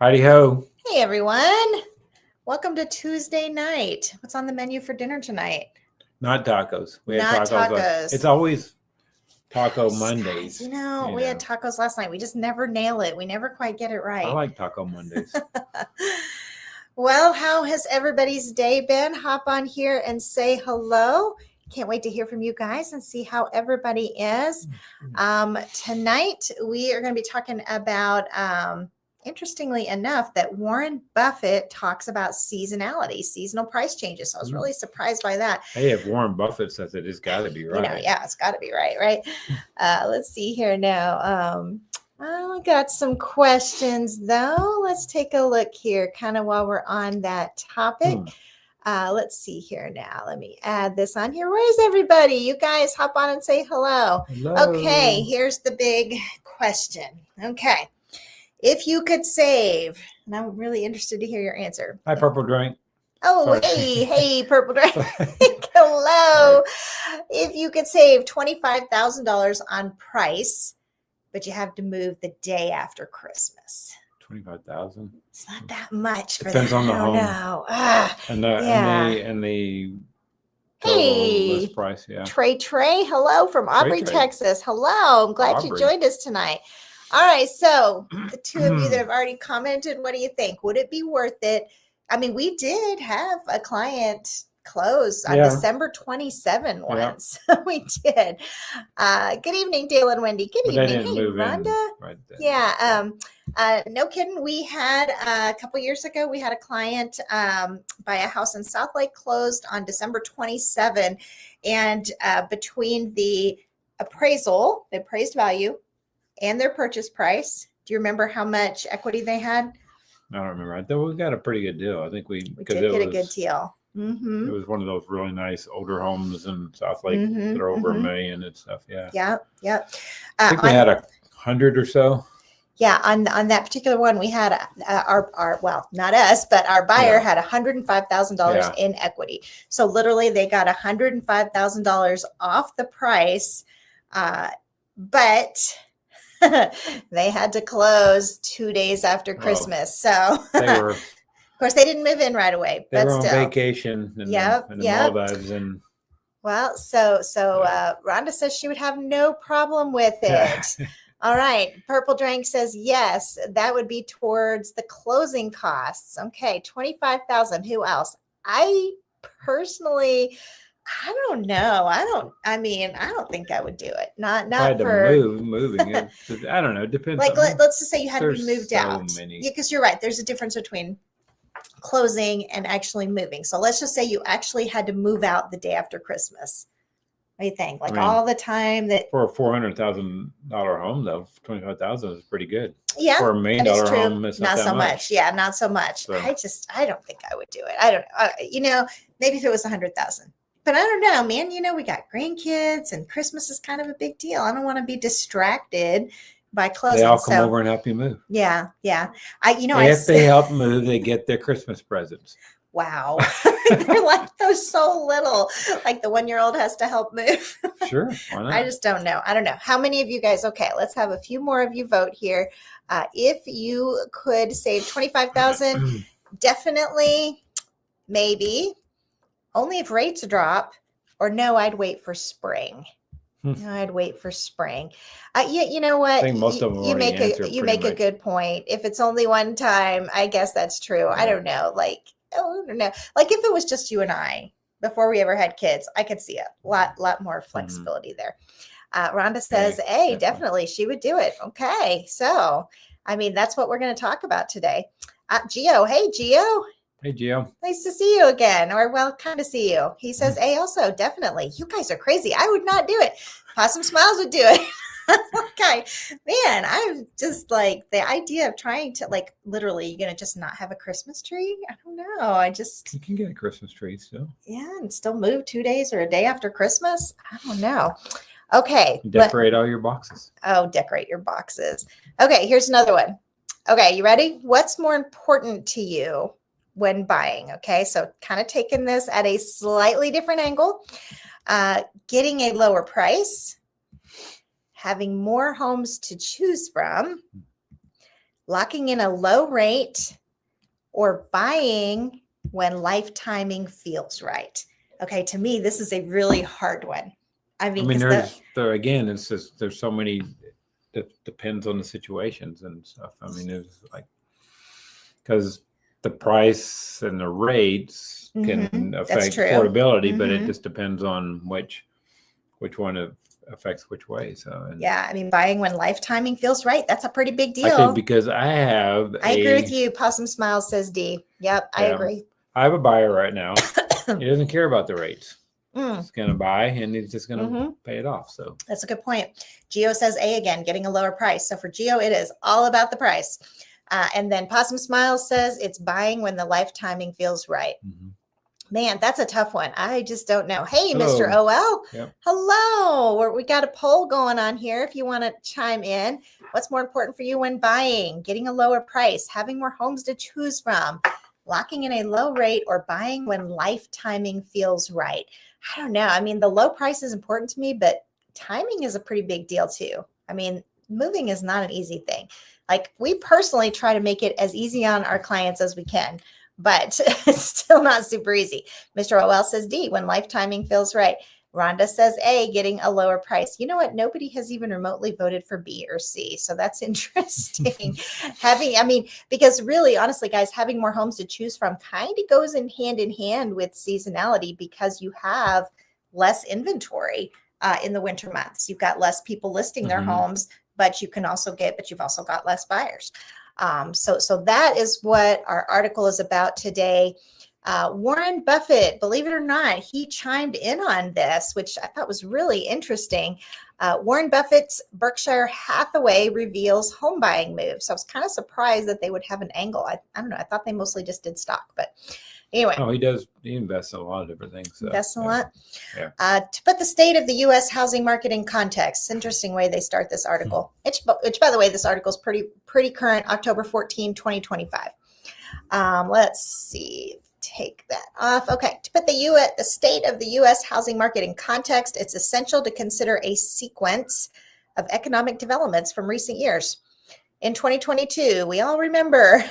Heidi ho. Hey everyone, welcome to Tuesday night. What's on the menu for dinner tonight? Not tacos. We had Not tacos. It's always Taco Mondays. Guys, we had tacos last night. We just never nail it. We never quite get it right. I like Taco Mondays. Well, how has everybody's day been? Hop on here and say hello. Can't wait to hear from you guys and see how everybody is. Tonight, we are going to be talking about, interestingly enough, that Warren Buffett talks about seasonality, seasonal price changes. So I was really surprised by that. Hey, if Warren Buffett says it, it's got to be right. It's got to be right? Let's see here now. I got some questions, though. Let's take a look here kind of while we're on that topic. Let's see here now. Let me add this on here. Where's everybody? You guys hop on and say hello. Hello. Okay, here's the big question. Okay. If you could save, and I'm really interested to hear your answer. Hi, Purple Drink. Oh, hey, Purple Drink. Hello. If you could save $25,000 on price, but you have to move the day after Christmas. 25,000. It's not that much for Depends on the home. No. And the hey, list price, yeah. Trey, hello from Aubrey, Texas. Hello. I'm glad you joined us tonight. All right. So the two of you that have already commented, what do you think? Would it be worth it? I mean, we did have a client close on December 27 once. We did. Good evening, Dale and Wendy. Good evening. Hey, Rhonda. No kidding. We had a couple years ago, we had a client buy a house in South Lake, closed on December 27. And between the appraisal, the appraised value, and their purchase price, do you remember how much equity they had? I don't remember. I thought we got a pretty good deal. I think we did get a good deal. Mm-hmm. It was one of those really nice older homes in South Lake that are over $1 million and stuff. Yeah. I think we had 100 or so. Yeah, on that particular one, we had our not us, but our buyer had $105,000 in equity. So literally, they got $105,000 off the price, but they had to close 2 days after Christmas. So they were. Of course, they didn't move in right away. They but were on still. vacation in the Maldives. And well, so Rhonda says she would have no problem with it. All right. Purple Drink says, yes, that would be towards the closing costs. Okay. 25,000. Who else? I personally, I don't know. I don't think I would do it. Not for moving. I don't know. It depends. Like, let's just say you had to be moved out. Yeah, because you're right. There's a difference between closing and actually moving. So let's just say you actually had to move out the day after Christmas. What do you think? All the time that for a $400,000 home, though, 25,000 is pretty good. Yeah, for $1 million home, it's not so much. Yeah, not so much. So. I don't think I would do it. I don't know. Maybe if it was 100,000. But I don't know, man. We got grandkids and Christmas is kind of a big deal. I don't want to be distracted by closing. They all come over and help you move. Yeah. If they help move, they get their Christmas presents. Wow. They're like those so little, like the 1-year-old has to help move. Sure. Why not? I just don't know. I don't know. How many of you guys? Okay, let's have a few more of you vote here. If you could save 25,000, definitely, maybe, only if rates drop, or no, I'd wait for spring. No, I'd wait for spring. You know what? I think most of them you make a good point. If it's only one time, I guess that's true. Yeah. I don't know. I don't know. Like if it was just you and I before we ever had kids, I could see a lot more flexibility there. Rhonda says, hey, definitely she would do it. Okay. So, that's what we're going to talk about today. Gio. Hey, Gio. Hey, Gio. Nice to see you again. Or, well, kind of see you. He says, hey, also, definitely. You guys are crazy. I would not do it. Possum Smiles would do it. Okay. Man, I'm just like the idea of trying to literally, you're going to just not have a Christmas tree? I don't know. You can get a Christmas tree still. Yeah, and still move 2 days or a day after Christmas? I don't know. Okay. Decorate all your boxes. Oh, decorate your boxes. Okay, here's another one. Okay, you ready? What's more important to you when buying? Okay, so kind of taking this at a slightly different angle. Getting a lower price, having more homes to choose from, locking in a low rate or buying when life timing feels right? Okay, to me, this is a really hard one. I mean, again, it's just, there's so many, it depends on the situations and stuff. I mean, it's like, because the price and the rates can affect affordability, but it just depends on which one affects which way. So yeah, I mean, buying when life timing feels right, that's a pretty big deal. I think because I agree with you. Possum Smiles says D. Yep, I agree. I have a buyer right now. He doesn't care about the rates. He's going to buy and he's just going to pay it off. So that's a good point. Geo says A again, getting a lower price. So for Geo, it is all about the price. And then Possum Smiles says it's buying when the life timing feels right. Man, that's a tough one. I just don't know. Hey, hello. Mr. OL. Yep. Hello. We got a poll going on here. If you want to chime in, what's more important for you when buying? Getting a lower price, having more homes to choose from, locking in a low rate, or buying when life timing feels right? I don't know. I mean, the low price is important to me, but timing is a pretty big deal too. I mean, moving is not an easy thing. Like, we personally try to make it as easy on our clients as we can, but it's still not super easy. Mr. OL says D, when life timing feels right. Rhonda says A, getting a lower price. You know what? Nobody has even remotely voted for B or C. So that's interesting. Because really, honestly, guys, having more homes to choose from kind of goes in hand with seasonality, because you have less inventory in the winter months. You've got less people listing their homes, but you've also got less buyers. So that is what our article is about today. Warren Buffett, believe it or not, he chimed in on this, which I thought was really interesting. Warren Buffett's Berkshire Hathaway reveals home buying moves. So I was kind of surprised that they would have an angle. I don't know. I thought they mostly just did stock, but anyway. Oh, he does. He invests in a lot of different things. So, invests in a lot. Yeah. To put the state of the U.S. housing market in context, interesting way they start this article. Which, by the way, this article is pretty current, October 14, 2025. Let's see. Take that off. Okay. To put the state of the U.S. housing market in context, it's essential to consider a sequence of economic developments from recent years. In 2022, we all remember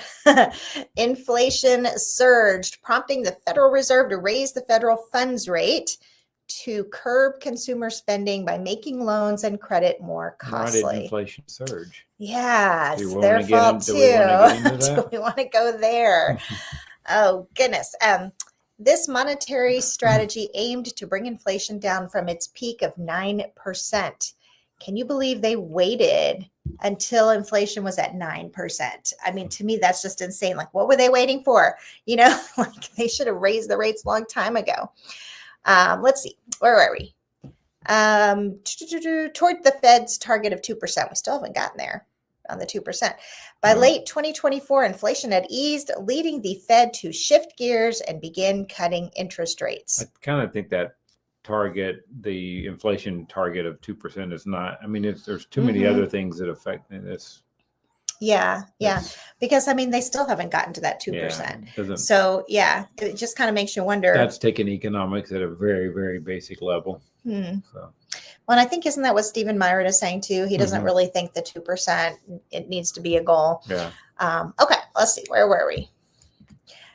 inflation surged, prompting the Federal Reserve to raise the federal funds rate to curb consumer spending by making loans and credit more costly. Why did inflation surge? Yeah, it's their fault too. Do we want to go there? Oh, goodness. This monetary strategy aimed to bring inflation down from its peak of 9%. Can you believe they waited until inflation was at 9%? I mean, to me, that's just insane. Like, what were they waiting for? Like, they should have raised the rates a long time ago. Let's see. Where were we? Toward the Fed's target of 2%. We still haven't gotten there on the 2%. By late 2024, inflation had eased, leading the Fed to shift gears and begin cutting interest rates. I kind of think that the inflation target of 2% is not, I mean, there's too many other things that affect this. Yeah. Because, I mean, they still haven't gotten to that 2%. So, yeah, it just kind of makes you wonder. That's taking economics at a very, very basic level. So. Well, and I think, isn't that what Stephen Myron is saying too? He doesn't really think the 2%, it needs to be a goal. Yeah. Okay, let's see. Where were we?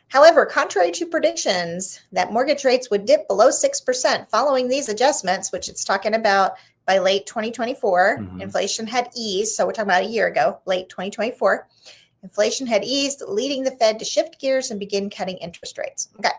However, contrary to predictions that mortgage rates would dip below 6% following these adjustments, which it's talking about by late 2024, inflation had eased. So we're talking about a year ago, late 2024. Inflation had eased, leading the Fed to shift gears and begin cutting interest rates. Okay.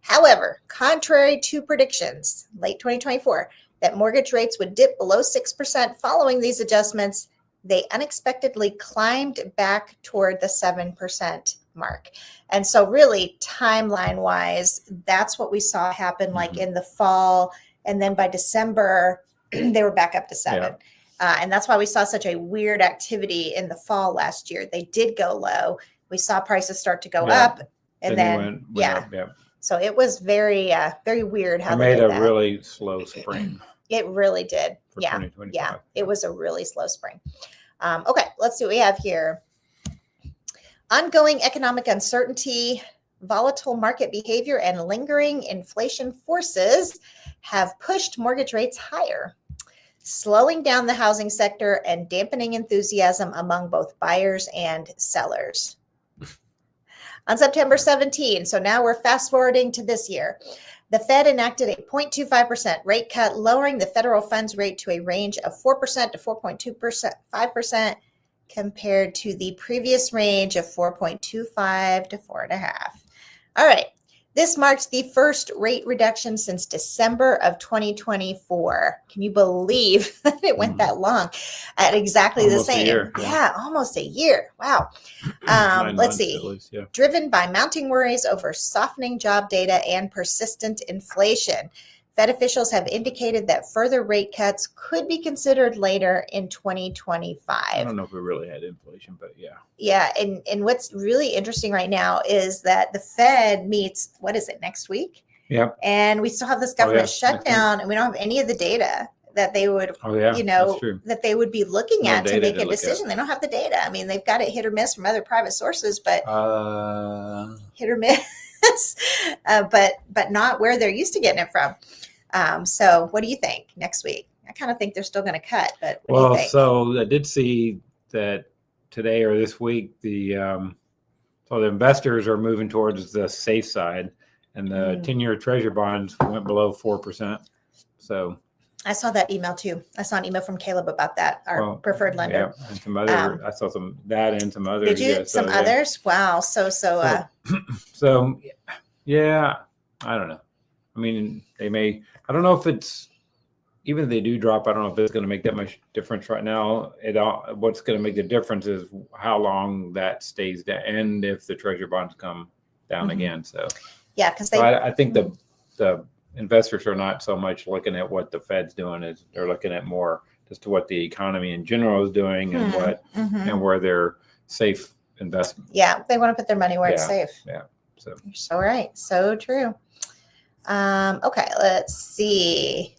However, contrary to predictions, late 2024, that mortgage rates would dip below 6% following these adjustments, they unexpectedly climbed back toward the 7% mark. And so really, timeline-wise, that's what we saw happen like in the fall. And then by December, they were back up to 7%. Yeah. And that's why we saw such a weird activity in the fall last year. They did go low. We saw prices start to go up. And then went up. So it was very, very weird how they did that. Really slow spring. It really did. Yeah. It was a really slow spring. Okay, let's see what we have here. Ongoing economic uncertainty, volatile market behavior, and lingering inflation forces have pushed mortgage rates higher. slowing down the housing sector and dampening enthusiasm among both buyers and sellers. On September 17, so now we're fast forwarding to this year, the Fed enacted a 0.25% rate cut, lowering the federal funds rate to a range of 4% to 4.25%, compared to the previous range of 4.25 to 4.5. All right. This marks the first rate reduction since December of 2024. Can you believe that it went that long at exactly Almost the a same? year. Yeah, almost a year. Wow. 9 Let's months see. at least, yeah. Driven by mounting worries over softening job data and persistent inflation, Fed officials have indicated that further rate cuts could be considered later in 2025. I don't know if we really had inflation, but yeah. Yeah, and what's really interesting right now is that the Fed meets, what is it, next week? Yep. And we still have this government shutdown, and we don't have any of the data that they would, that's true. that they would be looking at to make a decision. At. They don't have the data. I mean, they've got it hit or miss from other private sources, but hit or miss, but not where they're used to getting it from. So what do you think next week? I kind of think they're still going to cut, but what do you think? So I did see that today or this week, the investors are moving towards the safe side, and the 10-year treasury bonds went below 4%. So I saw that email too. I saw an email from Caleb about that, our preferred lender. Yeah, and some other. I saw some that and some others. Did you? Yeah, some others? Wow. So yeah, I don't know. I mean, they may. I don't know if it's even if they do drop. I don't know if it's going to make that much difference right now. What's going to make the difference is how long that stays down, and if the treasury bonds come down again. So yeah, because I think the investors are not so much looking at what the Fed's doing; is they're looking at more just to what the economy in general is doing and and where their safe investment. Yeah, they want to put their money where it's safe. Yeah. So you're so right. So true. Okay, let's see.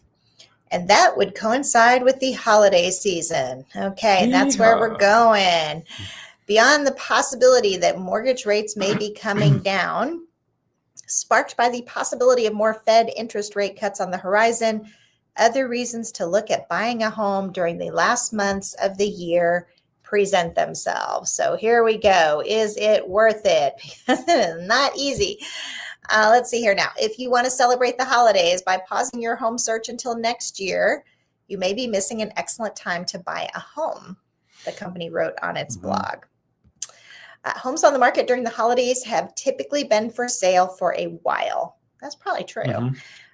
And that would coincide with the holiday season. Okay, and that's where we're going. Beyond the possibility that mortgage rates may be coming down, sparked by the possibility of more Fed interest rate cuts on the horizon, other reasons to look at buying a home during the last months of the year present themselves. So here we go. Is it worth it? Because it is not easy. Let's see here now. If you want to celebrate the holidays by pausing your home search until next year, you may be missing an excellent time to buy a home, the company wrote on its blog. Homes on the market during the holidays have typically been for sale for a while. That's probably true.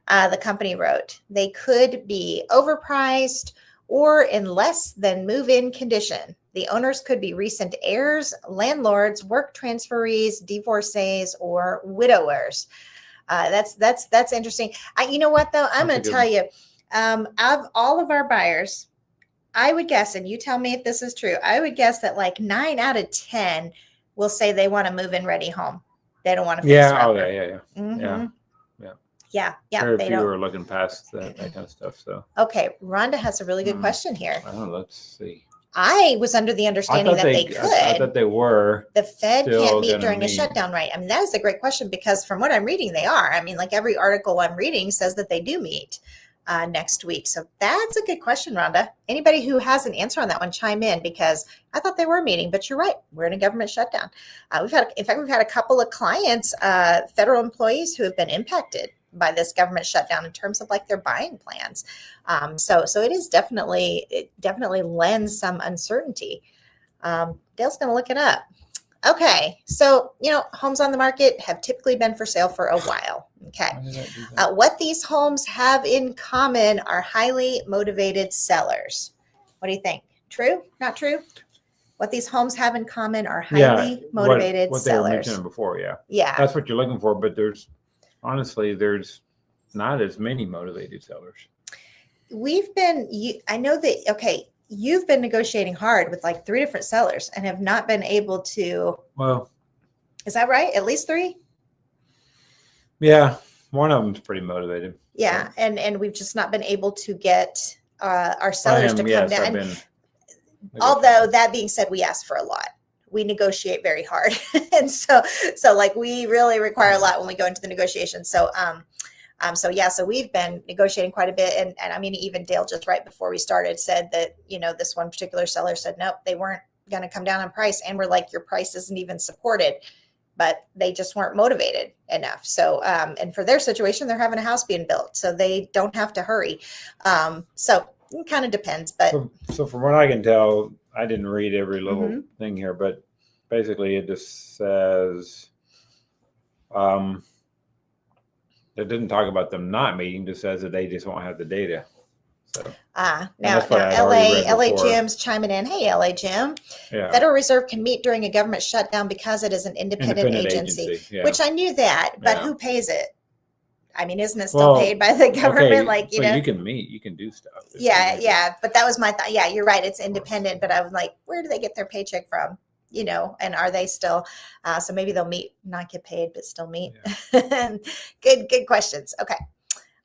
The company wrote, they could be overpriced or in less than move-in condition. The owners could be recent heirs, landlords, work transferees, divorcees, or widowers. That's interesting. You know what, though? I'm going to tell you, of all of our buyers, I would guess, and you tell me if this is true, I would guess that like 9 out of 10 will say they want a move-in ready home. They don't want to fix Yeah. Very few are looking past that kind of stuff. So okay, Rhonda has a really good question here. Let's see. I was under the understanding that they could. I thought they were. The Fed can't meet during a shutdown, right? I mean, that is a great question because from what I'm reading, they are. I mean, like every article I'm reading says that they do meet next week. So that's a good question, Rhonda. Anybody who has an answer on that one, chime in because I thought they were meeting, but you're right. We're in a government shutdown. We've had a couple of clients, federal employees who have been impacted by this government shutdown in terms of like their buying plans. So it definitely lends some uncertainty. Dale's going to look it up. Okay. So, homes on the market have typically been for sale for a while. Okay. What these homes have in common are highly motivated sellers. What do you think? True? Not true? What these homes have in common are highly motivated what sellers. They were mentioning before. Yeah. Yeah. That's what you're looking for. But there's not as many motivated sellers. You've been negotiating hard with like 3 different sellers and have not been able to. Well, is that right? At least 3? Yeah. One of them's pretty motivated. Yeah. So. And we've just not been able to get our sellers to come down. Although that being said, we ask for a lot. We negotiate very hard. And so like we really require a lot when we go into the negotiation. So So we've been negotiating quite a bit. And I mean, even Dale, just right before we started, said that, this one particular seller said, nope, they weren't going to come down on price. And we're like, your price isn't even supported, but they just weren't motivated enough. So, and for their situation, they're having a house being built, so they don't have to hurry. So it kind of depends, but. So from what I can tell, I didn't read every little thing here, but basically it just says, it didn't talk about them not meeting, just says that they just won't have the data. So Now LA Jim's chiming in. Hey, LA Jim. Yeah. Federal Reserve can meet during a government shutdown because it is an independent agency. Yeah. Which I knew that, but who pays it? I mean, isn't it still paid by the government? Okay, you can meet, you can do stuff. Yeah. But that was my thought. Yeah, you're right. It's independent, but I was like, where do they get their paycheck from? And are they still, so maybe they'll meet, not get paid, but still meet. Yeah. Good questions. Okay.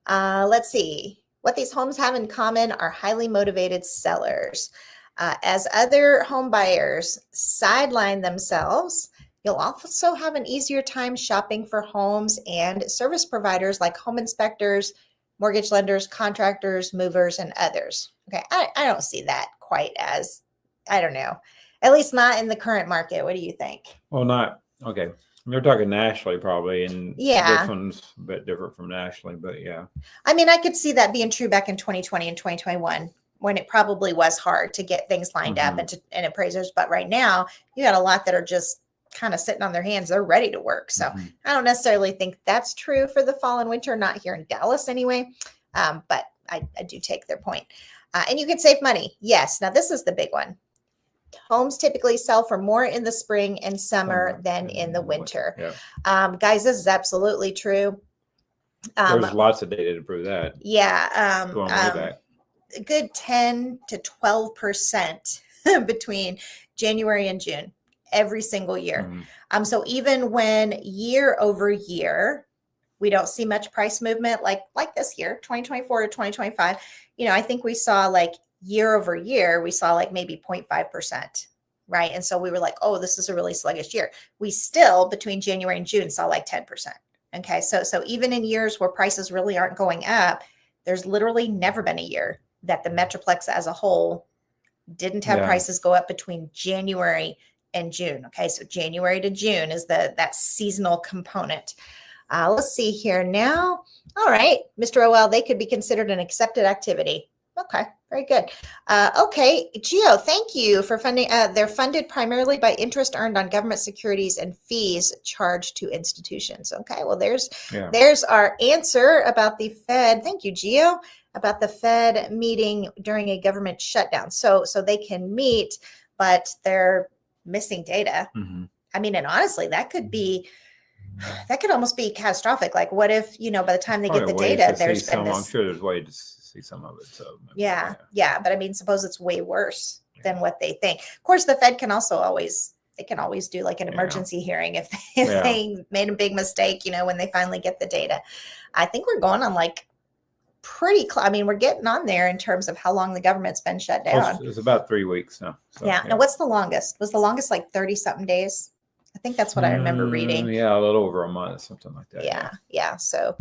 Let's see. What these homes have in common are highly motivated sellers. As other home buyers sideline themselves, you'll also have an easier time shopping for homes and service providers like home inspectors, mortgage lenders, contractors, movers, and others. Okay, I don't see that quite as, I don't know, at least not in the current market. What do you think? Well, not, okay. They're talking nationally probably, and this one's a bit different from nationally, but yeah. I mean, I could see that being true back in 2020 and 2021 when it probably was hard to get things lined up and appraisers. But right now, you got a lot that are just kind of sitting on their hands. They're ready to work. So I don't necessarily think that's true for the fall and winter, not here in Dallas anyway. But I do take their point. And you can save money. Yes. Now, this is the big one. Homes typically sell for more in the spring and summer than in the winter. Yeah. Guys, this is absolutely true. There's lots of data to prove that. Yeah. Going way back. A good 10 to 12% between January and June every single year. So even when year over year, we don't see much price movement like this year, 2024 to 2025, I think we saw like year over year, we saw like maybe 0.5%, right? And so we were like, oh, this is a really sluggish year. We still, between January and June, saw like 10%. Okay, so even in years where prices really aren't going up, there's literally never been a year that the Metroplex as a whole didn't have prices go up between January and June. Okay, so January to June is that seasonal component. Let's see here now. All right, Mr. OL, they could be considered an accepted activity. Okay, very good. Okay, Geo, thank you for funding. They're funded primarily by interest earned on government securities and fees charged to institutions. Okay, well, there's our answer about the Fed. Thank you, Geo, about the Fed meeting during a government shutdown. So they can meet, but they're missing data. I mean, and honestly, that could almost be catastrophic. Like, what if, by the time they get the data, there's been this. I'm sure there's ways to see some of it. So yeah. But I mean, suppose it's way worse than what they think. Of course, the Fed can also always do like an emergency hearing if they made a big mistake, when they finally get the data. I think we're going on like I mean, we're getting on there in terms of how long the government's been shut down. It's about 3 weeks now. So, Now, what's the longest? Was the longest like 30 something days? I think that's what I remember reading. Yeah, a little over a month, something like that. Yeah. So,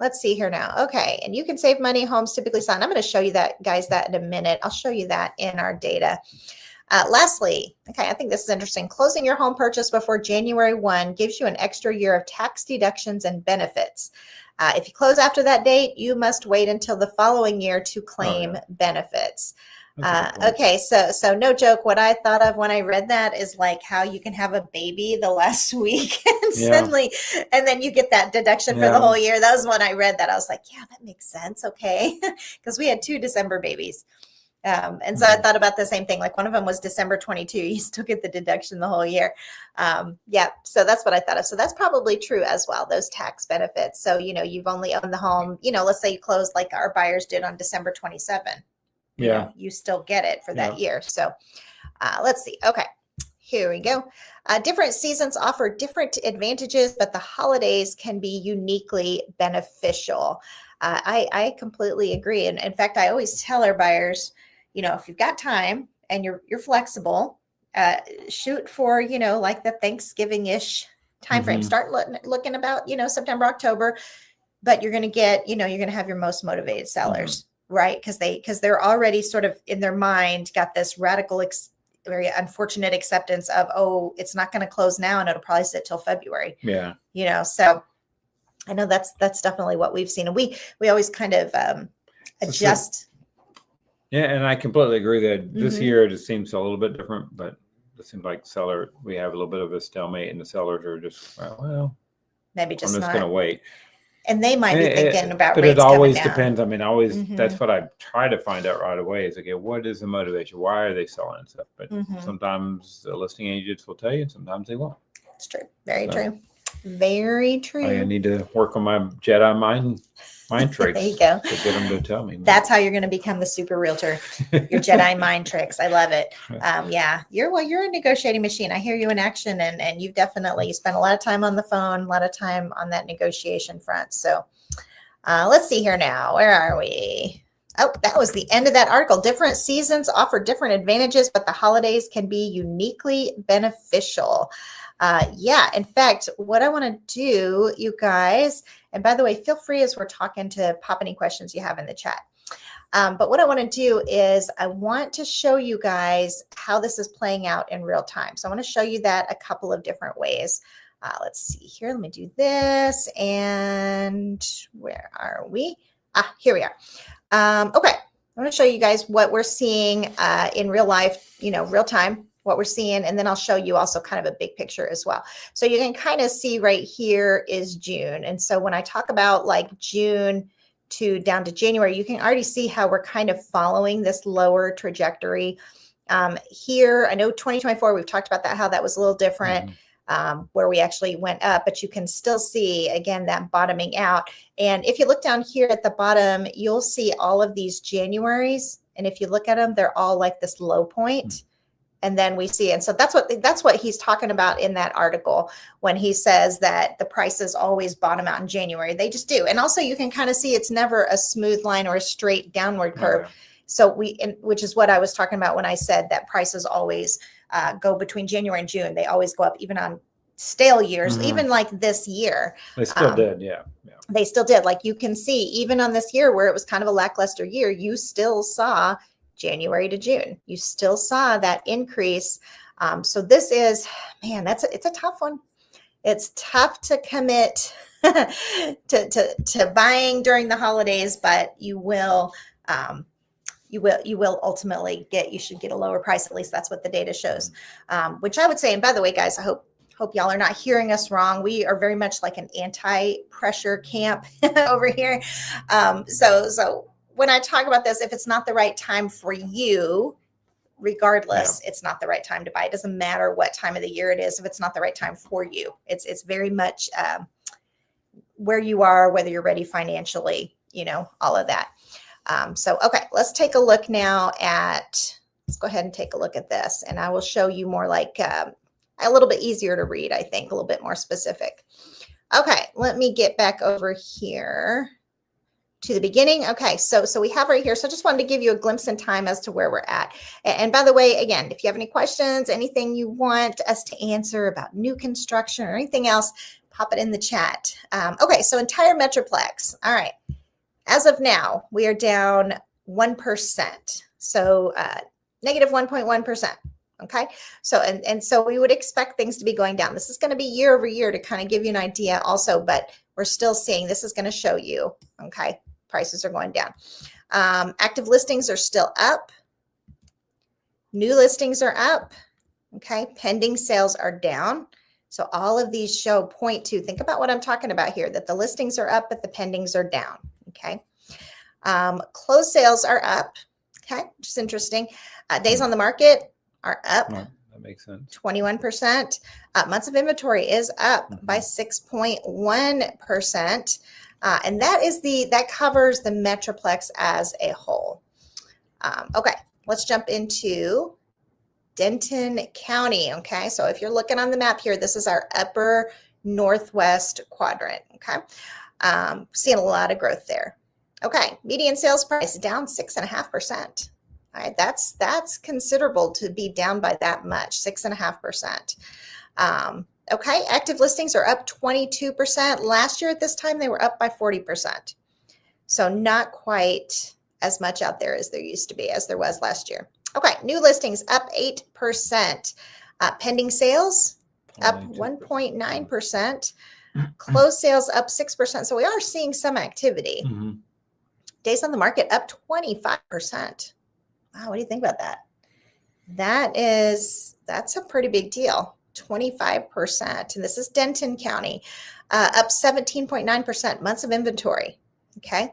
let's see here now. Okay, and you can save money. Homes typically sell. And I'm going to show you that, guys, that in a minute. I'll show you that in our data. Lastly, okay, I think this is interesting. Closing your home purchase before January 1 gives you an extra year of tax deductions and benefits. If you close after that date, you must wait until the following year to claim benefits. Okay, so no joke. What I thought of when I read that is like how you can have a baby the last week and suddenly, and then you get that deduction for the whole year. That was when I read that. I was like, yeah, that makes sense. Okay, because we had 2 December babies. And so I thought about the same thing. Like one of them was December 22. You still get the deduction the whole year. So that's what I thought of. So that's probably true as well, those tax benefits. So, you've only owned the home, let's say you closed like our buyers did on December 27. You still get it for that year. So let's see. Okay, here we go. Different seasons offer different advantages, but the holidays can be uniquely beneficial. I completely agree. And in fact, I always tell our buyers, if you've got time and you're flexible, shoot for, like the Thanksgiving-ish timeframe. Start looking about, September, October. but you're going to get, you're going to have your most motivated sellers, right? Because they're already sort of in their mind got this radical, very unfortunate acceptance of, oh, it's not going to close now and it'll probably sit till February. Yeah. So I know that's definitely what we've seen. And we always kind of adjust. Yeah. And I completely agree that this year it just seems a little bit different, but it seems like we have a little bit of a stalemate and the sellers are just, well, maybe just I'm just going to wait. And they might be thinking about but rates it always coming down. depends. I mean, that's what I try to find out right away is, okay, what is the motivation? Why are they selling and stuff? But sometimes the listing agents will tell you and sometimes they won't. It's true. Very true. Very true. I need to work on my Jedi mind tricks. There you go. To get them to tell me. That's how you're going to become the super realtor. Your Jedi mind tricks. I love it. Yeah. You're a negotiating machine. I hear you in action, and you've definitely spent a lot of time on the phone, a lot of time on that negotiation front. So let's see here now. Where are we? Oh, that was the end of that article. Different seasons offer different advantages, but the holidays can be uniquely beneficial. Yeah, in fact, what I want to do, you guys, and by the way, feel free as we're talking to pop any questions you have in the chat. But what I want to do is I want to show you guys how this is playing out in real time. So I want to show you that a couple of different ways. Let's see here. Let me do this. And where are we? Here we are. Okay. I want to show you guys what we're seeing in real life, real time, what we're seeing. And then I'll show you also kind of a big picture as well. So you can kind of see right here is June. And so when I talk about like June to down to January, you can already see how we're kind of following this lower trajectory. Here, I know 2024, we've talked about that, how that was a little different. Where we actually went up, but you can still see, again, that bottoming out. And if you look down here at the bottom, you'll see all of these Januaries. And if you look at them, they're all like this low point. And then we see, and so that's what he's talking about in that article when he says that the prices always bottom out in January. They just do. And also you can kind of see it's never a smooth line or a straight downward curve. So which is what I was talking about when I said that prices always go between January and June. They always go up, even on stale years, even like this year. They still did, yeah. They still did. Like you can see, even on this year where it was kind of a lackluster year, you still saw January to June. You still saw that increase. So this is, man, it's a tough one. It's tough to commit to buying during the holidays, but you will ultimately you should get a lower price. At least that's what the data shows, which I would say, and by the way, guys, I hope y'all are not hearing us wrong. We are very much like an anti-pressure camp over here. So when I talk about this, if it's not the right time for you, regardless, it's not the right time to buy. It doesn't matter what time of the year it is. If it's not the right time for you, it's very much where you are, whether you're ready financially, all of that. Okay, let's take a look now let's go ahead and take a look at this, and I will show you more like a little bit easier to read, I think, a little bit more specific. Okay, let me get back over here to the beginning. Okay, so we have right here. So I just wanted to give you a glimpse in time as to where we're at. And by the way, again, if you have any questions, anything you want us to answer about new construction or anything else, pop it in the chat. Okay, so entire Metroplex. All right. As of now, we are down 1%. So negative 1.1%. Okay. So, and so we would expect things to be going down. This is going to be year over year to kind of give you an idea also, but we're still seeing, this is going to show you, okay, prices are going down. Active listings are still up. New listings are up. Okay. Pending sales are down. So all of these point to, think about what I'm talking about here, that the listings are up, but the pendings are down. Okay. Closed sales are up. Okay. Which is interesting. Days on the market are up. That makes sense. 21%. Months of inventory is up by 6.1%. And that covers the Metroplex as a whole. Okay. Let's jump into Denton County. Okay. So if you're looking on the map here, this is our upper northwest quadrant. Okay. Seeing a lot of growth there. Okay. Median sales price down 6.5%. All right. That's considerable to be down by that much, 6.5%. Okay, active listings are up 22%. Last year at this time, they were up by 40%. So not quite as much out there as there used to be, as there was last year. Okay, new listings up 8%. Pending sales up 1.9%. Closed sales up 6%. So we are seeing some activity. Mm-hmm. Days on the market up 25%. Wow, what do you think about that? That's a pretty big deal. 25%. And this is Denton County, up 17.9%. Months of inventory. Okay.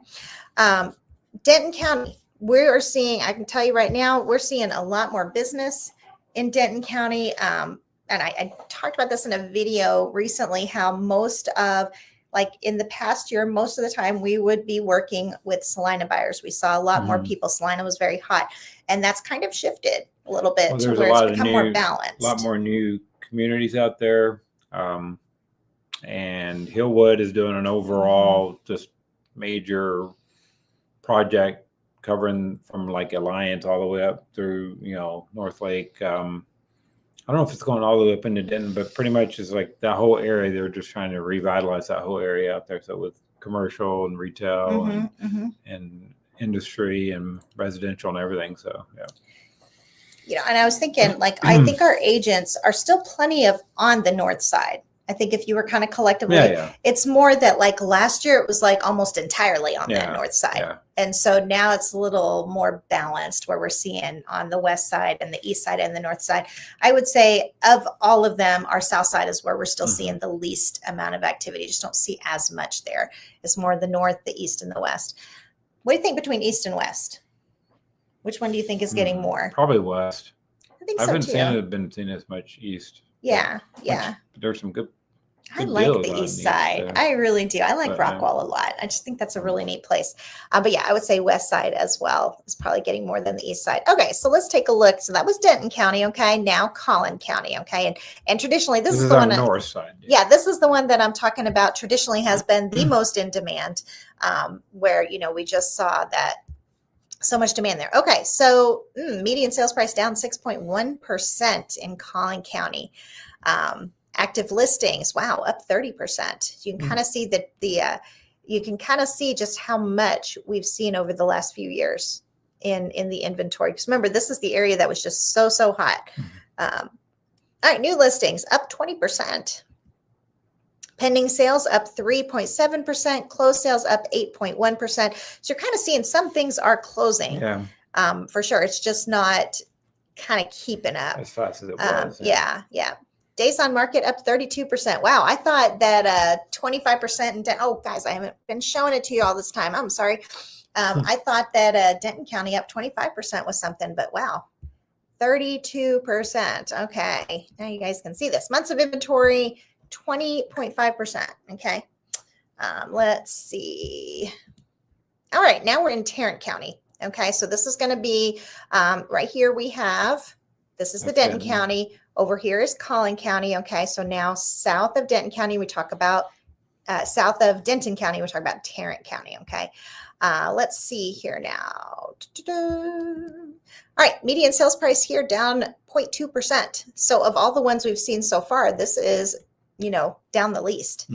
Denton County, we are seeing, I can tell you right now, we're seeing a lot more business in Denton County. And I talked about this in a video recently, how most of, like in the past year, most of the time we would be working with Salina buyers. We saw a lot more people. Salina was very hot. And that's kind of shifted a little bit to where it's become more balanced. A lot more new communities out there. And Hillwood is doing an overall just major project covering from like Alliance all the way up through, North Lake. I don't know if it's going all the way up into Denton, but pretty much is like that whole area. They're just trying to revitalize that whole area out there. So with commercial and retail and industry and residential and everything. So, yeah. And I was thinking, I think our agents are still plenty of on the north side. I think if you were kind of collectively, it's more that like last year, it was like almost entirely on the north side. Yeah. And so now it's a little more balanced where we're seeing on the west side and the east side and the north side. I would say of all of them, our south side is where we're still seeing the least amount of activity. Just don't see as much there. It's more the north, the east, and the west. What do you think between east and west? Which one do you think is getting more? Probably west. I think so too. I haven't been seeing as much east. Yeah. There's some good. I like the east side. I really do. I like Rockwall a lot. I just think that's a really neat place. But yeah, I would say west side as well is probably getting more than the east side. Okay, so let's take a look. So that was Denton County. Okay, now Collin County. Okay, and traditionally this is the one north side. Yeah, this is the one that I'm talking about. Traditionally has been the most in demand, where we just saw that so much demand there. Okay, so median sales price down 6.1% in Collin County. Active listings, wow, up 30%. You can kind of see that you can kind of see just how much we've seen over the last few years in the inventory. Because remember, this is the area that was just so hot. All right, new listings up 20%. Pending sales up 3.7%. Closed sales up 8.1%. So you're kind of seeing some things are closing. Yeah. For sure. It's just not kind of keeping up as fast as it was. Yeah. Days on market up 32%. Wow. I thought that 25% guys, I haven't been showing it to you all this time. I'm sorry. I thought that Denton County up 25% was something, but wow. 32%. Okay. Now you guys can see this. Months of inventory, 20.5%. Okay. Let's see. All right. Now we're in Tarrant County. Okay. So this is going to be right here. This is the Denton County. Over here is Collin County. Okay. So now south of Denton County, we talk about south of Denton County, we talk about Tarrant County. Okay. Let's see here now. All right. Median sales price here down 0.2%. So of all the ones we've seen so far, this is, down the least.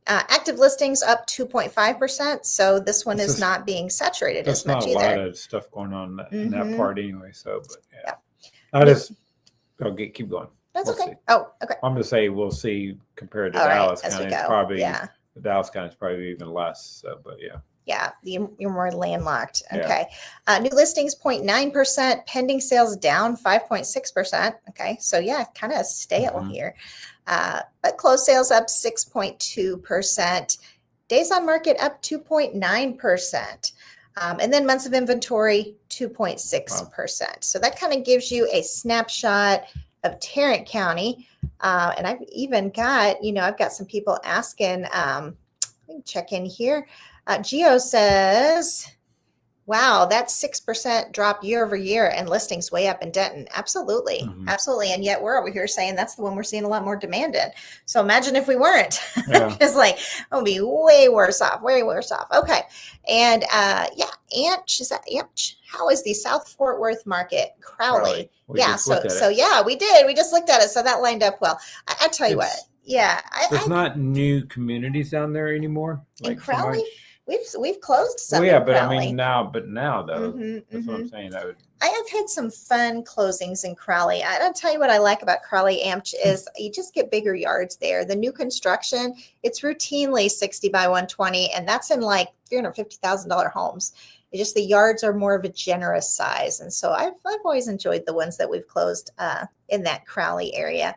Active listings up 2.5%. So this one is not being saturated as much either. There's not a lot of stuff going on in that part anyway. So, but yeah. Keep going. That's okay. See. Oh, okay. I'm going to say we'll see compared to Dallas County. The Dallas County is probably even less. So, but yeah. Yeah, you're more landlocked. Okay. Yeah. New listings 0.9%. Pending sales down 5.6%. Okay. So yeah, kind of stale here. But closed sales up 6.2%. Days on market up 2.9%. And then months of inventory, 2.6%. Wow. So that kind of gives you a snapshot of Tarrant County. And I've even got, I've got some people asking, let me check in here. Geo says Wow, that's 6% drop year over year and listings way up in Denton. Absolutely. Mhm. Absolutely. And yet we're over here saying that's the one we're seeing a lot more demand in. So imagine if we weren't. Yeah. It's like, it would be way worse off, way worse off. Okay. And she said, how is the South Fort Worth market? Crowley. We Yeah. just looked at So it. yeah, we did. We just looked at it. So that lined up well. I tell you what. It's- Yeah. There's not new communities down there anymore. In Like so Crowley? much. We've closed some. Well, yeah, in but Crowley. I mean now though, Mhm, that's what mhm. I'm saying. That would. I have had some fun closings in Crowley. I'll tell you what I like about Crowley Amp is you just get bigger yards there. The new construction, it's routinely 60 by 120, and that's in like $350,000 homes. It's just the yards are more of a generous size, and so I've always enjoyed the ones that we've closed in that Crowley area.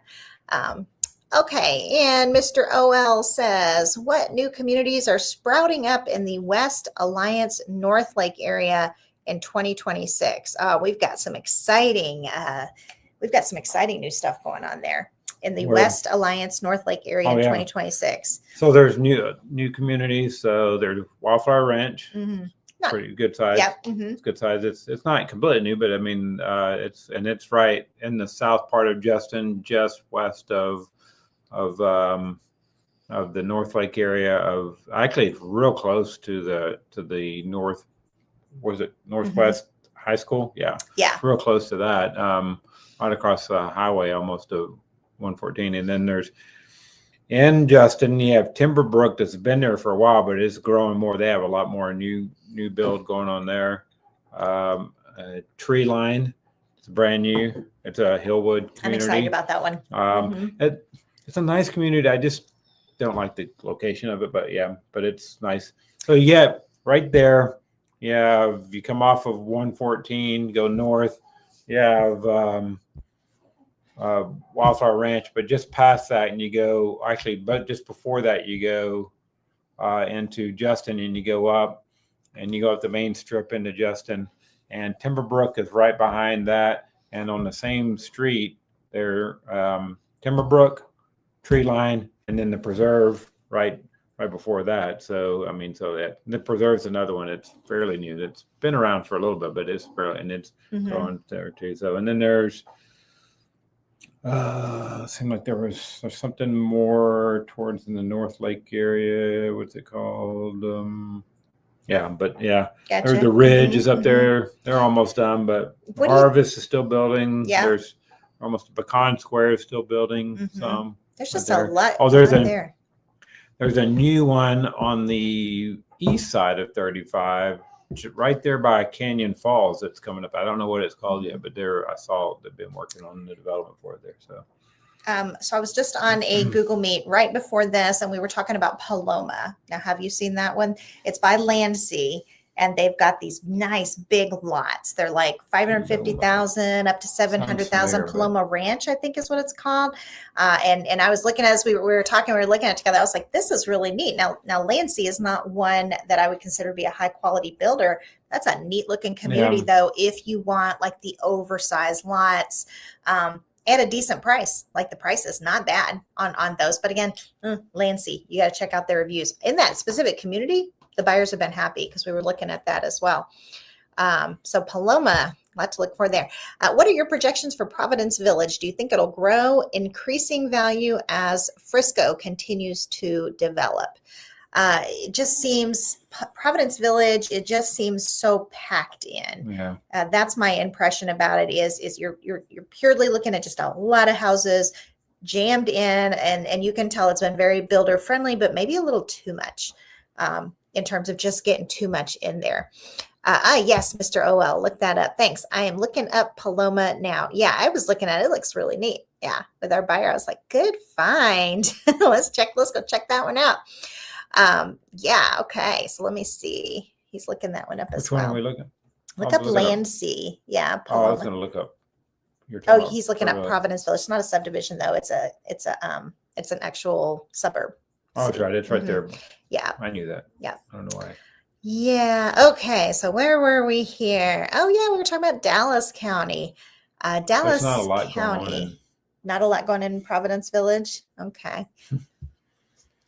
Okay, and Mr. OL says, what new communities are sprouting up in the West Alliance North Lake area in 2026? We've got some exciting new stuff going on there in the Where? West Alliance North Lake area in yeah. 2026. So there's new communities. So there's Wildflower Ranch, pretty good size. Yep. It's good size. It's not completely new, but I mean it's right in the south part of Justin, just west of the North Lake area of actually it's real close to the north. Was it Northwest High School? Yeah, real close to that. Right across the highway, almost to 114. And then there's in Justin, you have Timberbrook that's been there for a while, but it's growing more. They have a lot more new build going on there. Tree Line, it's brand new. It's a Hillwood community. I'm excited about that one. It's a nice community. I just don't like the location of it, but it's nice. So right there, you come off of 114, go north, you have Wildflower Ranch, but just past that, and you go but just before that, you go into Justin, and you go up the main strip into Justin, and Timberbrook is right behind that, and on the same street there, Timberbrook, Tree Line, and then the Preserve right before that. So I mean, that the Preserve's another one. It's fairly new. It's been around for a little bit, but it's growing there too. So and then there's seemed like there's something more towards in the North Lake area. What's it called? Gotcha. There's the Ridge is up there. They're almost done, but Harvest is still building. Yeah. There's almost Pecan Square is still building some. There's just a lot. There's a new one on the east side of 35, right there by Canyon Falls that's coming up. I don't know what it's called yet, but I saw they've been working on the development for it there. So I was just on a Google Meet right before this, and we were talking about Paloma. Now, have you seen that one? It's by Landsea, and they've got these nice big lots. They're like 550,000 up to 700,000. Paloma Ranch, I think is what it's called. And I was looking as we were talking, we were looking at it together. I was like, this is really neat. Now Landsea is not one that I would consider to be a high quality builder. That's a neat looking community though. If you want like the oversized lots, at a decent price. Like the price is not bad on those. But again, Landsea, you got to check out their reviews. In that specific community, the buyers have been happy because we were looking at that as well. So Paloma, a lot to look for there. What are your projections for Providence Village? Do you think it'll grow, increasing value as Frisco continues to develop? It just seems Providence Village, it just seems so packed in. Yeah. That's my impression about it is you're purely looking at just a lot of houses jammed in, and you can tell it's been very builder friendly, but maybe a little too much in terms of just getting too much in there. Yes, Mr. OL, look that up. Thanks. I am looking up Paloma now. Yeah, I was looking at it. It looks really neat. Yeah, with our buyer, I was like, good find. Let's go check that one out. Okay. So let me see. He's looking that one up as well. Which one are we looking? Look up Landsea. Yeah. Paloma. I was going to look up. He's looking up Providence Village. It's not a subdivision though. It's an actual suburb. Oh, that's right. It's right there. Yeah. I knew that. Yeah. I don't know why. Yeah. Okay. So where were we here? Oh yeah, we were talking about Dallas County. Dallas not a lot County. going on Not a lot going in Providence Village. Okay.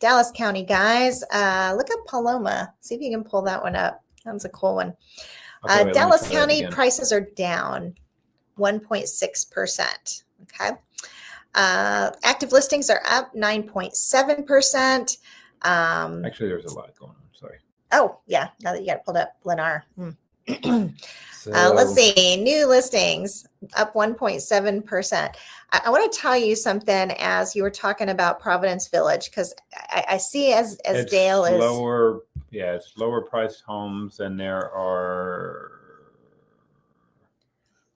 Dallas County, guys. Look up Paloma. See if you can pull that one up. That was a cool one. Okay, wait, let me Dallas try that County again. prices are down 1.6%. Okay. Active listings are up 9.7%. Actually, there's a lot going on. Sorry. Oh, yeah. Now that you got it pulled up, Lennar. So Let's see. New listings up 1.7%. I want to tell you something as you were talking about Providence Village, because I see as it's Dale is lower. Yeah, it's lower priced homes, and there are.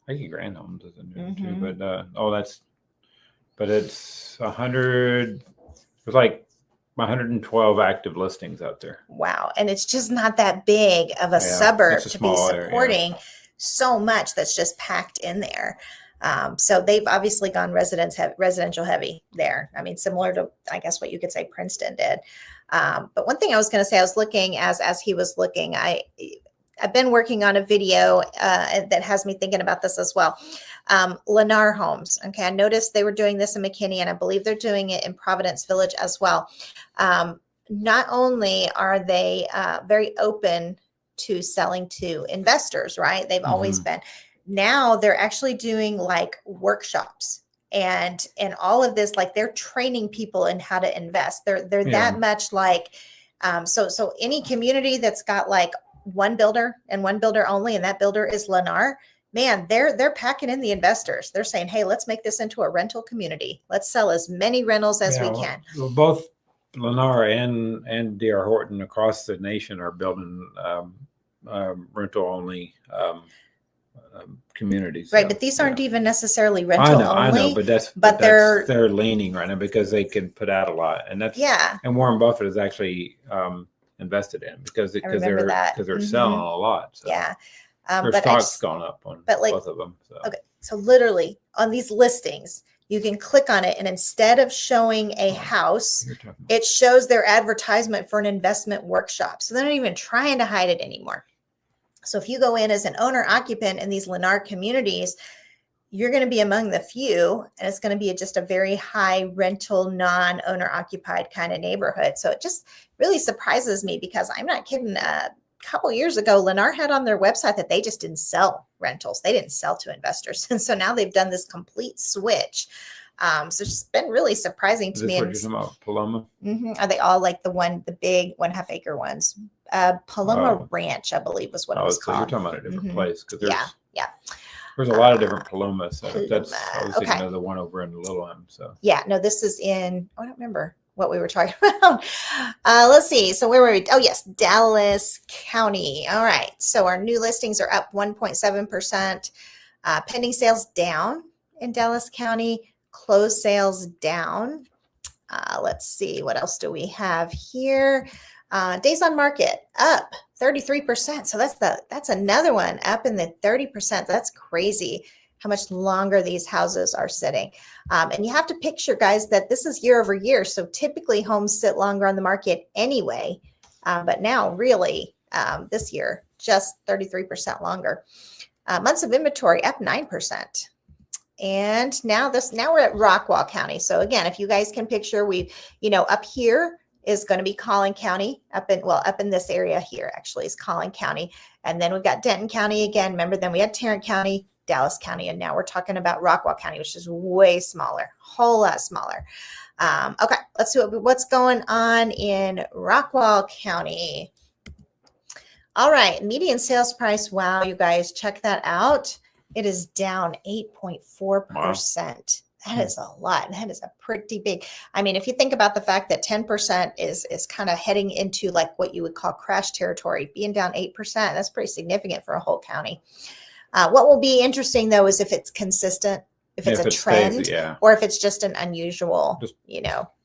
I think Grand Homes is in there too, but it's 100. There's like 112 active listings out there. wow. And it's just not that big of a suburb it's a to be small area, supporting so much that's just packed in there. So they've obviously gone residential heavy there. I mean, similar to, I guess, what you could say Princeton did. But one thing I was going to say, I was looking as he was looking, I've been working on a video that has me thinking about this as well. Lennar Homes. Okay. I noticed they were doing this in McKinney, and I believe they're doing it in Providence Village as well. Not only are they very open to selling to investors, right? They've always been. Now they're actually doing like workshops and all of this, like they're training people in how to invest. They're that much like, so any community that's got like one builder and one builder only, and that builder is Lennar, man, they're packing in the investors. They're saying, hey, let's make this into a rental community. Let's sell as many rentals as we can. Well, both Lennar and D.R. Horton across the nation are building rental only communities. Right, but these aren't even necessarily rental only. I know, but they're leaning right now because they can put out a lot, and that's And Warren Buffett is actually invested in because they're selling a lot. So. Yeah, their stock's gone up on both of them. So. Okay, so literally on these listings, you can click on it, and instead of showing a house, it shows their advertisement for an investment workshop. So they're not even trying to hide it anymore. So if you go in as an owner occupant in these Lennar communities, you're going to be among the few, and it's going to be just a very high rental, non-owner occupied kind of neighborhood. So it just really surprises me because I'm not kidding. A couple years ago, Lennar had on their website that they just didn't sell rentals. They didn't sell to investors. And so now they've done this complete switch. So it's just been really surprising to me. What you're talking about, Paloma? Are they all like the big 1/2 acre ones? Paloma Ranch, I believe was what it was called. You're talking about a different place. Because there's a lot of different Palomas. So that's I was thinking of the one over in Little M. So no, this is in, I don't remember what we were talking about. Let's see. So where were we? Oh yes, Dallas County. All right. So our new listings are up 1.7%. Pending sales down in Dallas County. Closed sales down. Let's see. What else do we have here? Days on market up 33%. So that's another one up in the 30%. That's crazy how much longer these houses are sitting. And you have to picture, guys, that this is year over year. So typically homes sit longer on the market anyway. But now really this year, just 33% longer. Months of inventory up 9%. And now we're at Rockwall County. So again, if you guys can picture, up here is going to be Collin County up in this area here actually is Collin County. And then we've got Denton County again. Remember, then we had Tarrant County, Dallas County, and now we're talking about Rockwall County, which is way smaller, whole lot smaller. Okay, let's see what's going on in Rockwall County. All right, median sales price. Wow, you guys, check that out. It is down 8.4%. Wow. That is a lot. That is a pretty big. I mean, if you think about the fact that 10% is kind of heading into like what you would call crash territory, being down 8%, that's pretty significant for a whole county. What will be interesting though is if it's consistent, if it's a trend, or if it's just an unusual,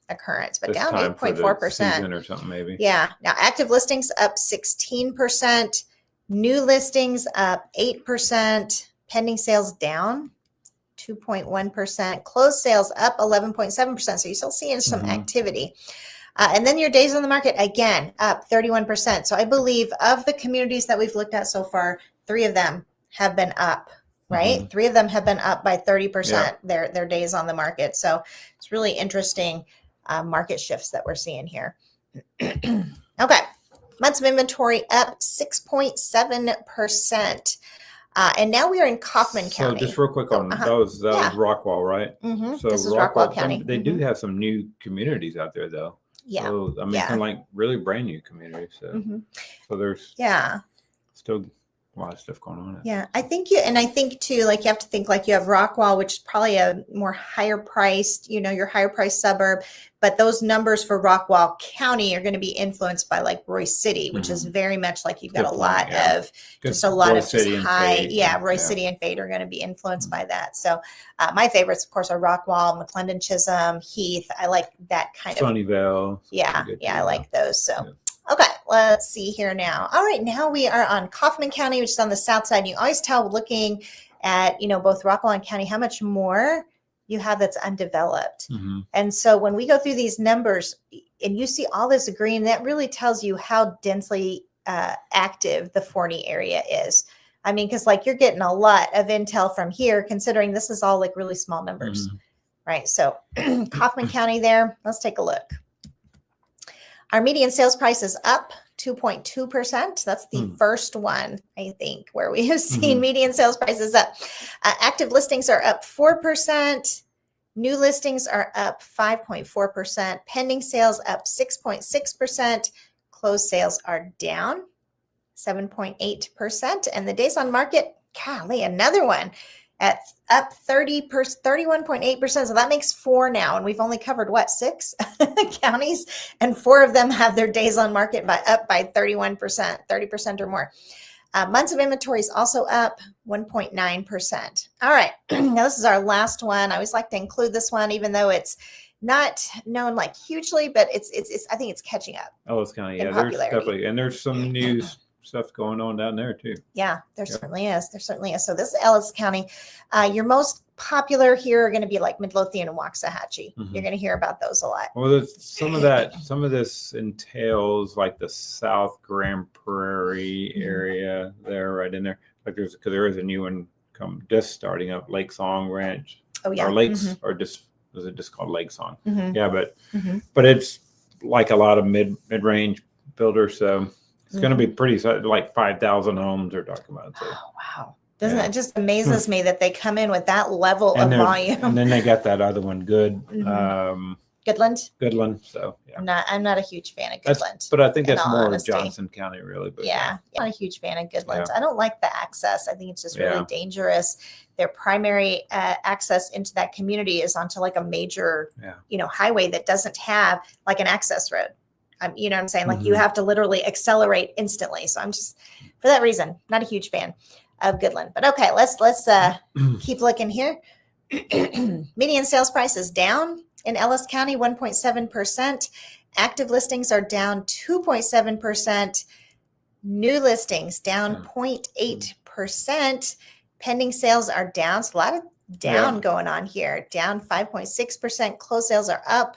occurrence. But down 8.4% or something maybe. Yeah. Now active listings up 16%, new listings up 8%. Pending sales down 2.1%. Closed sales up 11.7%. So you're still seeing some activity. And then your days on the market, again, up 31%. So I believe of the communities that we've looked at so far, 3 of them have been up, right? 3 of them have been up by 30%, their days on the market. So it's really interesting market shifts that we're seeing here. Okay. Months of inventory up 6.7%. And now we are in Kaufman County. So just real quick on those, that was Rockwall, right? So this is Rockwall County. They do have some new communities out there, though. Yeah. So, I mean, kind of like really brand new communities. So, so there's still a lot of stuff going on. Yeah, I think too, like you have to think like you have Rockwall, which is probably a more higher priced, your higher priced suburb, but those numbers for Rockwall County are going to be influenced by like Roy City, which is very much like you've got a lot of just Roy City high, Roy City and Fade are going to be influenced by that. So my favorites, of course, are Rockwall, McClendon, Chisholm, Heath. I like that kind of Sunnyvale. I like those. So. Yeah. Okay, let's see here now. All right, now we are on Kaufman County, which is on the south side. You always tell looking at, both Rockwall and County, how much more you have that's undeveloped. And so when we go through these numbers and you see all this green, that really tells you how densely active the Forney area is. I mean, because like you're getting a lot of intel from here, considering this is all like really small numbers, right? So Kaufman County there, let's take a look. Our median sales price is up 2.2%. That's the first one, I think, where we have seen median sales prices up. Active listings are up 4%. New listings are up 5.4%. Pending sales up 6.6%. Closed sales are down 7.8%. And the days on market, golly, another one at up 31.8%. So that makes 4 now. And we've only covered 6 counties, and 4 of them have their days on market up by 31%, 30% or more. Months of inventory is also up 1.9%. All right. Now this is our last one. I always like to include this one, even though it's not known like hugely, but it's I think it's catching up. Ellis County. Yeah, there's definitely, and there's some news stuff going on down there too. Yeah, there certainly is. There certainly is. So this is Ellis County. Your most popular here are going to be like Midlothian and Waxahachie. You're going to hear about those a lot. Well, there's some of this entails like the South Grand Prairie area there, right in there. Like there is a new one just starting up, Lake Song Ranch. Oh yeah. Or Lakes, or just was it just called Lake Song? Yeah, but it's like a lot of mid-range builders, so. It's going to be pretty, like 5,000 homes they're talking about. So. Oh, wow. Doesn't it just amazes me that they come in with that level of volume? And then they got that other one, Goodland. So yeah. I'm not a huge fan of Goodland. But I think that's more Johnson County, really. But I'm not a huge fan of Goodland. I don't like the access. I think it's just really dangerous. Their primary access into that community is onto like a major, highway that doesn't have like an access road. You know what I'm saying? Like you have to literally accelerate instantly. So I'm just, for that reason, not a huge fan of Goodland. But okay, let's keep looking here. Median sales price is down in Ellis County, 1.7%. Active listings are down 2.7%. New listings down 0.8%. Pending sales are down. So a lot of down going on here. Down 5.6%. Closed sales are up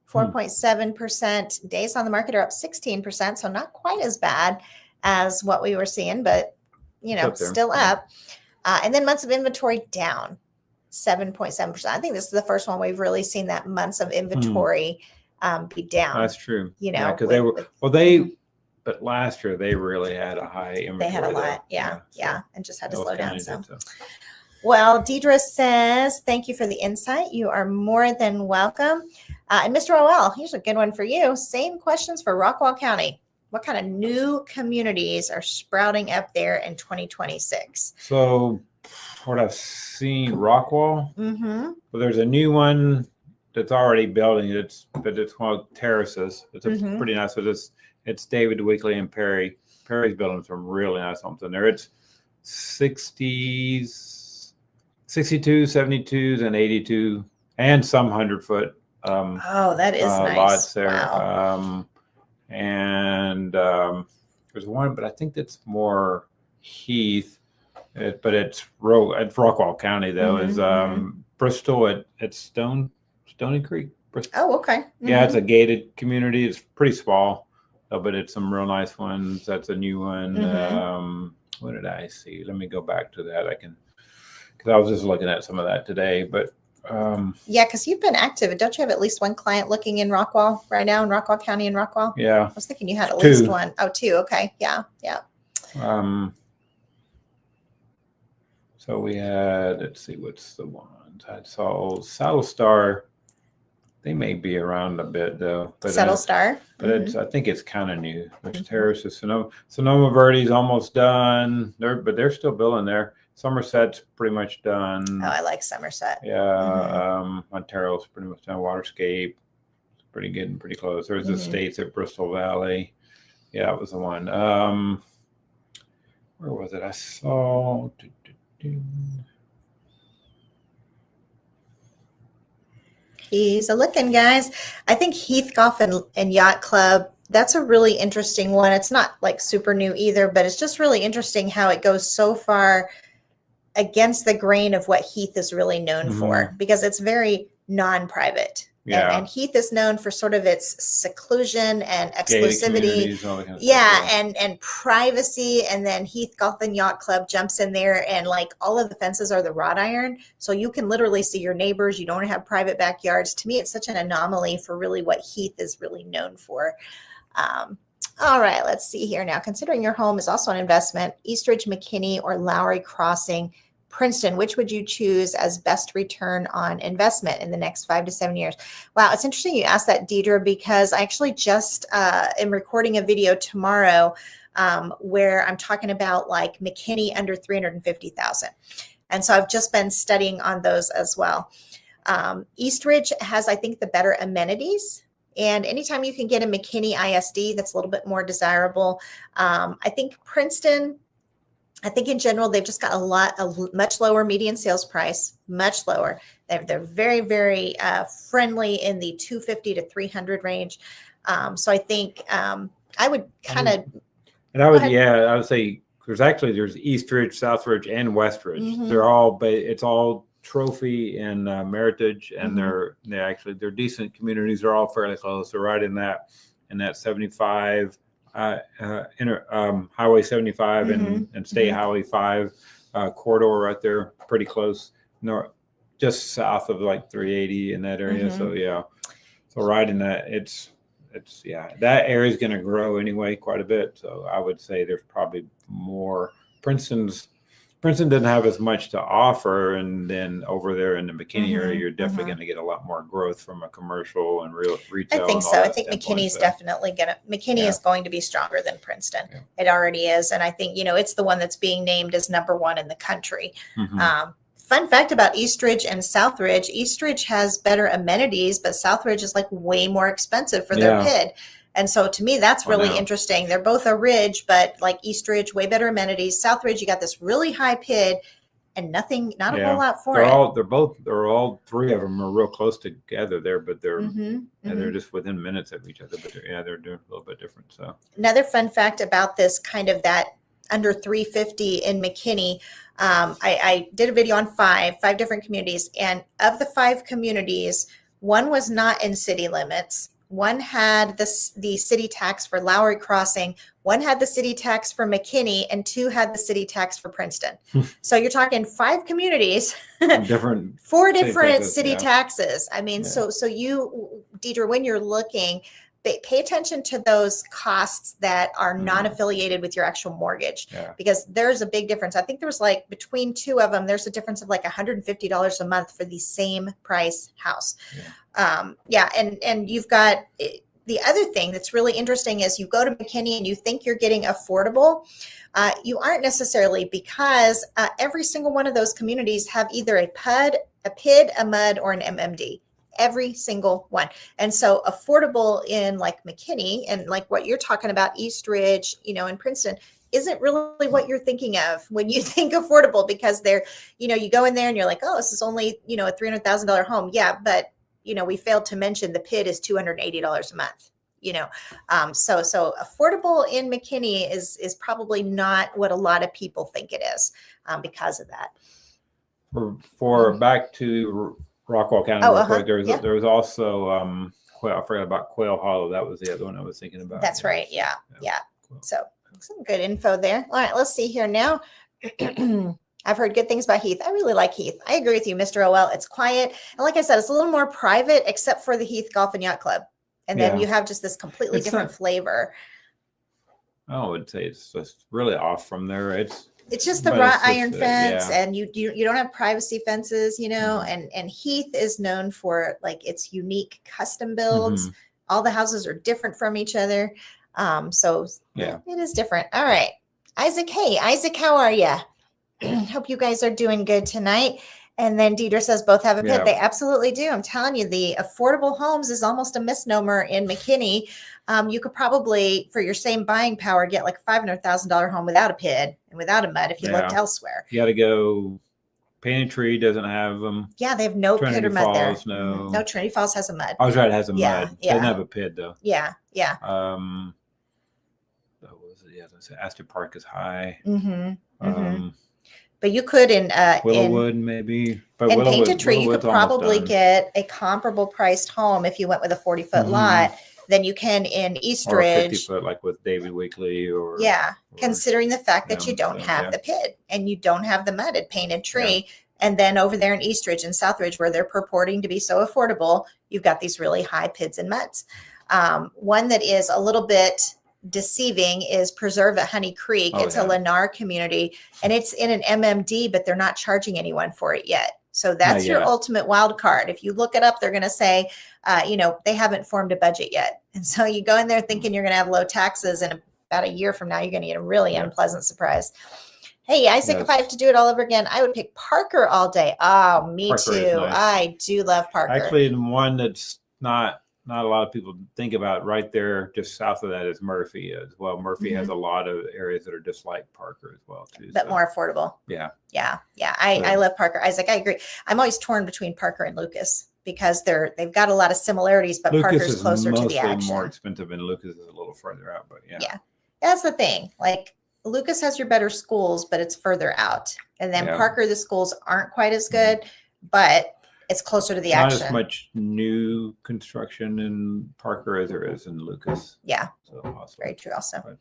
4.7%. Days on the market are up 16%. So not quite as bad as what we were seeing, but still up. And then months of inventory down 7.7%. I think this is the first one we've really seen that months of inventory be down. That's true. Because but last year they really had a high inventory. They had a lot, and just had to slow down. So. Well, Deidre says, thank you for the insight. You are more than welcome. And Mr. O.L., here's a good one for you. Same questions for Rockwall County. What kind of new communities are sprouting up there in 2026? So what I've seen, Rockwall, well, there's a new one that's already building. But it's called Terraces. It's a pretty nice. So it's David Weekly and Perry. Perry's building some really nice homes in there. It's 60s, 62, 72s, and 82, and some 100-foot. That is nice. Lots there. Wow. And there's one, but I think that's more Heath. But it's Rockwall County though. Is Bristol at Stony Creek. Bristol. Oh, okay. Yeah, it's a gated community. It's pretty small, but it's some real nice ones. That's a new one. What did I see? Let me go back to that. Because I was just looking at some of that today. But Yeah, because you've been active. Don't you have at least one client looking in Rockwall right now in Rockwall County in Rockwall? Yeah. I was thinking you had at Two. least one. Oh, two. Okay. Yeah. So we had, let's see, what's the ones I saw? Saddle Star. They may be around a bit though. But Settle Star. But it's, I think it's kind of new. There's Terraces. Sonoma Verde's almost done. They're still building there. Somerset's pretty much done. Oh, I like Somerset. Yeah. Ontario's pretty much done. Waterscape, pretty good and pretty close. There's the Estates at Bristol Valley. Yeah, that was the one. Where was it? I saw. He's a looking, guys. I think Heath Golf and Yacht Club, that's a really interesting one. It's not like super new either, but it's just really interesting how it goes so far against the grain of what Heath is really known for, because it's very non-private. Yeah. And Heath is known for sort of its seclusion and exclusivity. All that kind of Yeah, stuff, and privacy. And then Heath Golf and Yacht Club jumps in there, and like all of the fences are the wrought iron. So you can literally see your neighbors. You don't have private backyards. To me, it's such an anomaly for really what Heath is really known for. All right, let's see here now. Considering your home is also an investment, Eastridge, McKinney, or Lowry Crossing, Princeton, which would you choose as best return on investment in the next 5 to 7 years? Wow, it's interesting you asked that, Deidre, because I actually just am recording a video tomorrow where I'm talking about like McKinney under 350,000. And so I've just been studying on those as well. Eastridge has, I think, the better amenities. And anytime you can get a McKinney ISD, that's a little bit more desirable. I think Princeton, I think in general, they've just got a much lower median sales price, much lower. They're very, very friendly in the 250 to 300 range. So I think I would kind of. And I would say there's Eastridge, Southridge, and Westridge. They're all, but it's all trophy and meritage, and they're decent communities. They're all fairly close. They're right in that 75. Highway 75 and State Highway 5 corridor right there, pretty close, just south of like 380 in that area. So so right in that, it's that area is going to grow anyway quite a bit. So I would say there's probably more. Princeton doesn't have as much to offer, and then over there in the McKinney area, you're definitely going to get a lot more growth from a commercial and retail. I think so. I think McKinney's definitely McKinney is going to be stronger than Princeton. Yeah. It already is. And I think, it's the one that's being named as number one in the country. Fun fact about Eastridge and Southridge, Eastridge has better amenities, but Southridge is like way more expensive for their PID. And so to me, that's really interesting. They're both a ridge, but like Eastridge, way better amenities. Southridge, you got this really high PID and not a whole lot for it. They're all three of them are real close together there, but they're they're just within minutes of each other. But they're doing a little bit different. So another fun fact about this kind of that under 350 in McKinney, I did a video on five different communities, and of the 5 communities, one was not in city limits. One had the city tax for Lowry Crossing, one had the city tax for McKinney, and 2 had the city tax for Princeton. So you're talking 5 communities, 4 different city taxes. I mean, so you, Deidre, when you're looking, pay attention to those costs that are not affiliated with your actual mortgage, because there's a big difference. I think there was like between 2 of them, there's a difference of like $150 a month for the same price house. And you've got the other thing that's really interesting is you go to McKinney and you think you're getting affordable. You aren't necessarily, because every single one of those communities have either a PID, a MUD, or an MMD. Every single one. And so affordable in like McKinney and like what you're talking about, Eastridge, and Princeton, isn't really what you're thinking of when you think affordable, because they're, you go in there and you're like, oh, this is only, a $300,000 home. Yeah. But, we failed to mention the PID is $280 a month, so affordable in McKinney is probably not what a lot of people think it is because of that. For back to Rockwall County, there was also I forgot about Quail Hollow. That was the other one I was thinking about. That's right. Yeah. So some good info there. All right, let's see here now. I've heard good things about Heath. I really like Heath. I agree with you, Mr. OL. It's quiet. And like I said, it's a little more private, except for the Heath Golf and Yacht Club. And then you have just this completely different flavor. I would say it's just really off from there. It's just the wrought iron fence, and you don't have privacy fences, you know, and Heath is known for like its unique custom builds. All the houses are different from each other. So it is different. All right. Isaac, hey, Isaac, how are you? Hope you guys are doing good tonight. And then Deidre says both have a pit. They absolutely do. I'm telling you, the affordable homes is almost a misnomer in McKinney. You could probably, for your same buying power, get like a $500,000 home without a PID and without a MUD if you looked elsewhere. You got to go. Painted Tree doesn't have them. Yeah, they have no PID or MUD there. No, Trinity Falls has a MUD. I was right. It has a MUD. Yeah. Doesn't have a PID though. Yeah. What was it? Yeah, Astor Park is high. But you could in Willowwood maybe. But in Painted Tree, you could probably get a comparable priced home if you went with a 40-foot lot than you can in Eastridge. Or 50-foot, like with David Weekley or considering the fact that you don't have the PID and you don't have the mudded Painted Tree. And then over there in Eastridge and Southridge, where they're purporting to be so affordable, you've got these really high PIDs and MUDs. One that is a little bit deceiving is Preserve at Honey Creek. It's a Lennar community, and it's in an MMD, but they're not charging anyone for it yet. So that's your ultimate wild card. If you look it up, they're going to say, they haven't formed a budget yet. And so you go in there thinking you're going to have low taxes, and about a year from now, you're going to get a really unpleasant surprise. Hey, Isaac, if I have to do it all over again, I would pick Parker all day. Oh, me Parker too. Nice. I do love Parker. Actually, the one that's not a lot of people think about right there just south of that is Murphy as well. Murphy has a lot of areas that are just like Parker as well too. But more affordable. Yeah. I love Parker. Isaac, I agree. I'm always torn between Parker and Lucas because they've got a lot of similarities, but Lucas Parker's closer to the action. Lucas is more expensive and Lucas is a little further out, but yeah. That's the thing. Like Lucas has your better schools, but it's further out. And then Parker, the schools aren't quite as good, but it's closer to the action. Not as much new construction in Parker as there is in Lucas. Yeah. So awesome. Very true also.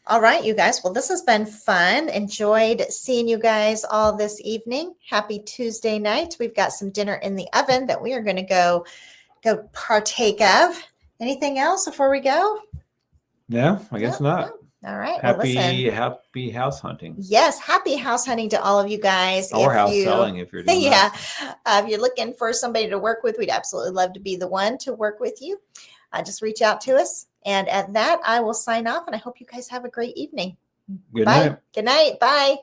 All right, you guys. Well, this has been fun. Enjoyed seeing you guys all this evening. Happy Tuesday night. We've got some dinner in the oven that we are going to go partake of. Anything else before we go? Yeah, I guess not. No. All right. Happy house hunting. Yes. Happy house hunting to all of you guys. Or house selling if you're doing that. If you're looking for somebody to work with, we'd absolutely love to be the one to work with you. Just reach out to us. And at that, I will sign off, and I hope you guys have a great evening. Good night. Good night. Bye.